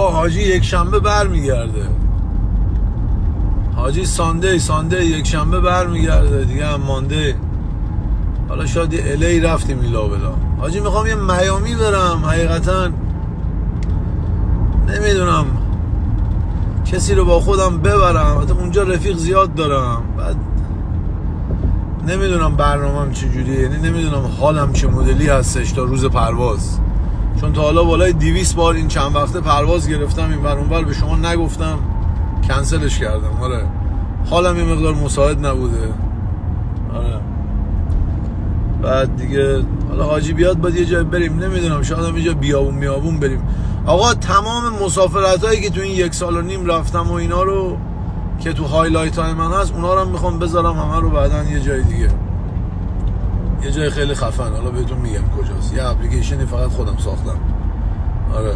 آقا حاجی یک شنبه برمیگرده، حاجی ساندی یک شنبه برمیگرده دیگه، هم مانده. حالا شاید یه الی رفتیم ایلا بلا. حاجی میخوام یه میامی برم حقیقتا، نمیدونم کسی رو با خودم ببرم، حتی اونجا رفیق زیاد دارم، بعد نمیدونم برنامه‌ام چجوریه، یعنی نمیدونم حالم چه مدلی هستش تا روز پرواز، چون تا حالا بالای 200 بار این چند وقته پرواز گرفتم این ور اون ور، به شما نگفتم، کنسلش کردم. آره حالم یه مقدار مساعد نبوده. آره بعد دیگه حالا حاجی بیاد باید یه جای بریم، نمیدونم شاید هم یه جا بیابون بریم. آقا تمام مسافرت هایی که تو این 1.5 سال رفتم و اینا رو که تو هایلایت های من هست، اونا رو هم میخوام بذارم همه رو بعداً یه جای دیگه، یه جای خیلی خفن، حالا بهتون میگم کجاست. یه اپلیکیشنی فقط خودم ساختم. آره